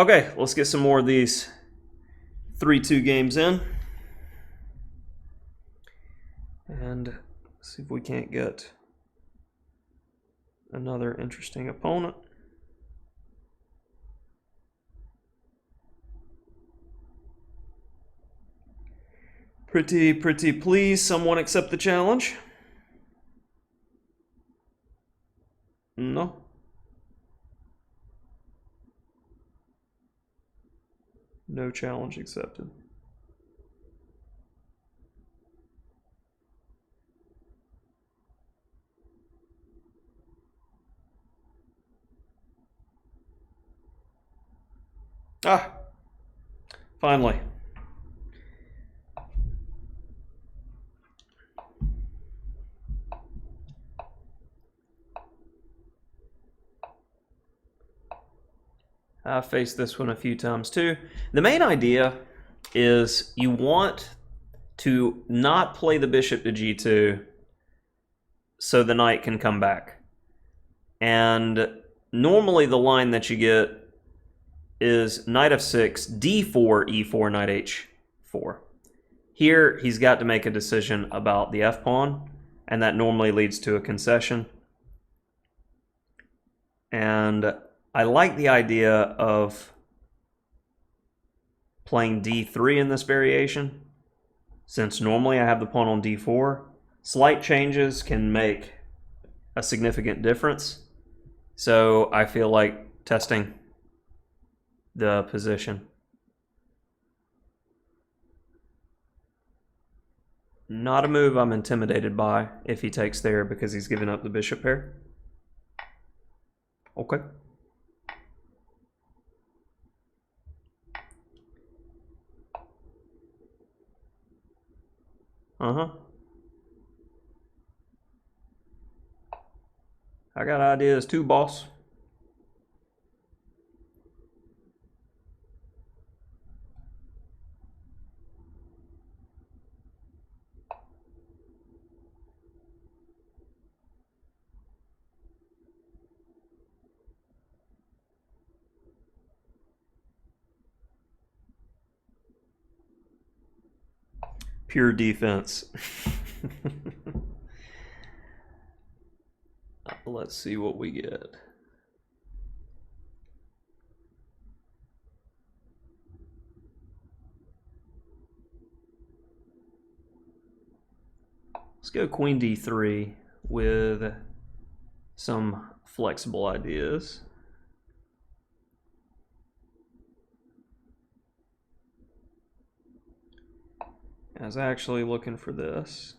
Okay, let's get some more of these 3-2 games in. And see if we can't get another interesting opponent. Pretty please, someone accept the challenge. No. No challenge accepted. Ah, finally. I've faced this one a few times too. The main idea is you want to not play the bishop to g2 so the knight can come back. And normally the line that you get is knight f6, d4, e4, knight h4. Here he's got to make a decision about the f-pawn, and that normally leads to a concession. And I like the idea of playing d3 in this variation, since normally I have the pawn on d4. Slight changes can make a significant difference, so I feel like testing the position. Not a move I'm intimidated by if he takes there, because he's giving up the bishop pair. Okay. I got ideas too, boss. Pure defense. Let's see what we get. Let's go queen d3 with some flexible ideas. I was actually looking for this.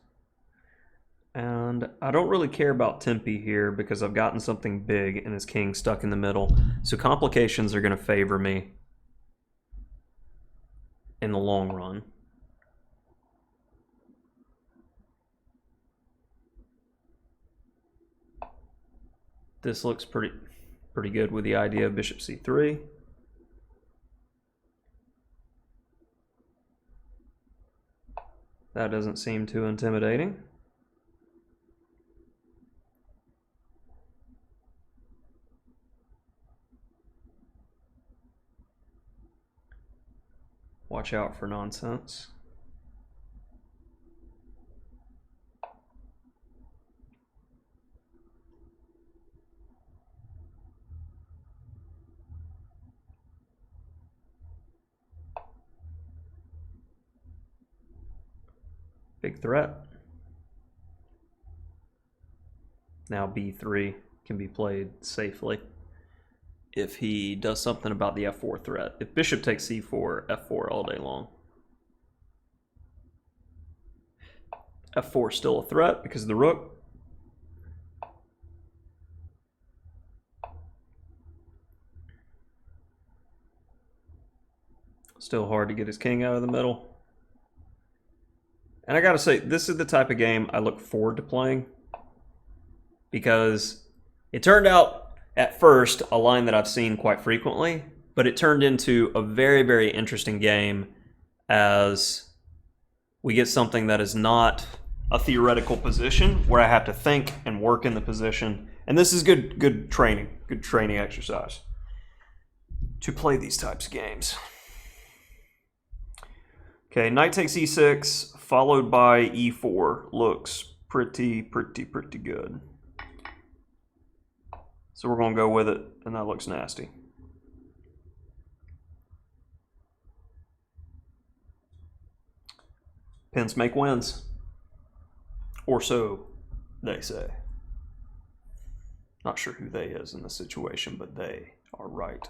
And I don't really care about tempi here because I've gotten something big and his king stuck in the middle. So complications are going to favor me in the long run. This looks pretty good with the idea of bishop c3. That doesn't seem too intimidating. Watch out for nonsense. Big threat. Now b3 can be played safely if he does something about the f4 threat. If bishop takes c4, f4 all day long. f4 is still a threat because of the rook. Still hard to get his king out of the middle. And I gotta say, this is the type of game I look forward to playing, because it turned out at first a line that I've seen quite frequently, but it turned into a very interesting game as we get something that is not a theoretical position where I have to think and work in the position. And this is good training exercise. to play these types of games. Okay, knight takes e6, followed by e4. Looks pretty good. So we're going to go with it, and that looks nasty. Pins make wins. Or so they say. Not sure who they is in this situation, but they are right.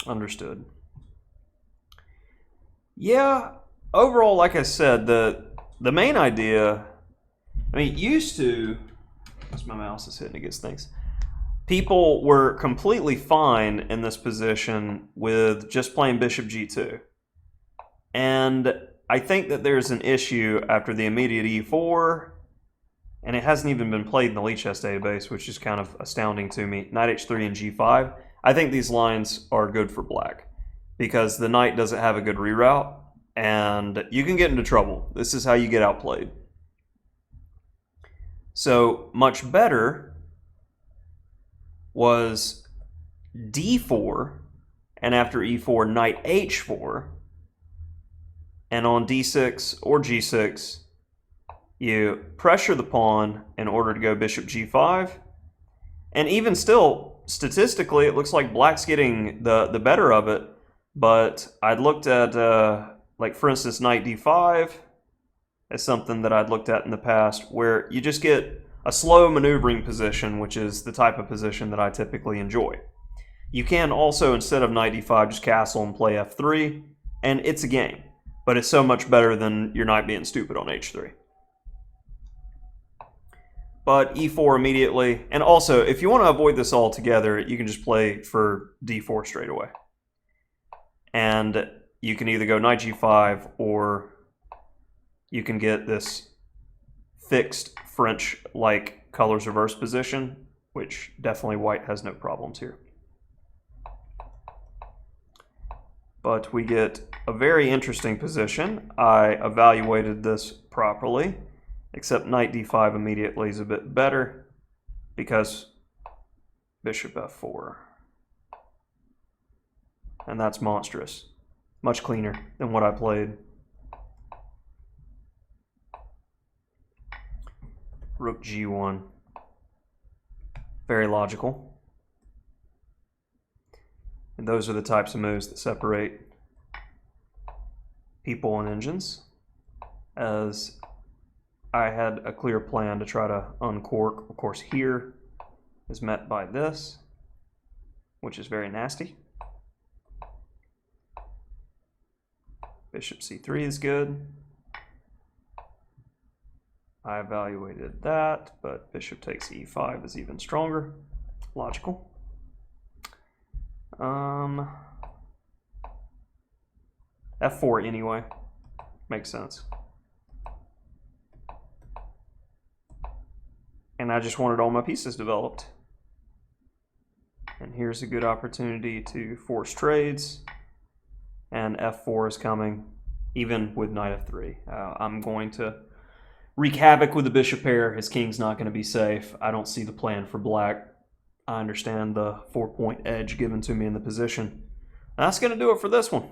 Understood. Yeah, overall, like I said, the main idea, I mean, used to, as my mouse is hitting against things, people were completely fine in this position with just playing bishop g2. And I think that there's an issue after the immediate e4, and it hasn't even been played in the Lichess database, which is kind of astounding to me. Knight h3 and g5. I think these lines are good for black because the knight doesn't have a good reroute, and you can get into trouble. This is how you get outplayed. So much better was d4, and after e4, knight h4, and on d6 or g6, you pressure the pawn in order to go bishop g5, and even still, statistically, it looks like black's getting the better of it, but I'd looked at, like for instance, knight d5 as something that I'd looked at in the past, where you just get a slow maneuvering position, which is the type of position that I typically enjoy. You can also, instead of knight d5, just castle and play f3, and it's a game, but it's so much better than your knight being stupid on h3. But e4 immediately, and also, if you want to avoid this altogether, you can just play for d4 straight away. And you can either go knight g5, or you can get this fixed French-like colors reverse position, which definitely white has no problems here. But we get a very interesting position. I evaluated this properly, except knight d5 immediately is a bit better because bishop f4. And that's monstrous. Much cleaner than what I played. Rook g1. Very logical. And those are the types of moves that separate people and engines, as I had a clear plan to try to uncork. Of course, here is met by this, which is very nasty. Bishop c3 is good. I evaluated that, but bishop takes e5 is even stronger. Logical. F4 anyway. Makes sense. And I just wanted all my pieces developed. And here's a good opportunity to force trades. And f4 is coming, even with knight f3. I'm going to wreak havoc with the bishop pair. His king's not going to be safe. I don't see the plan for black. I understand the 4-point edge given to me in the position. That's going to do it for this one.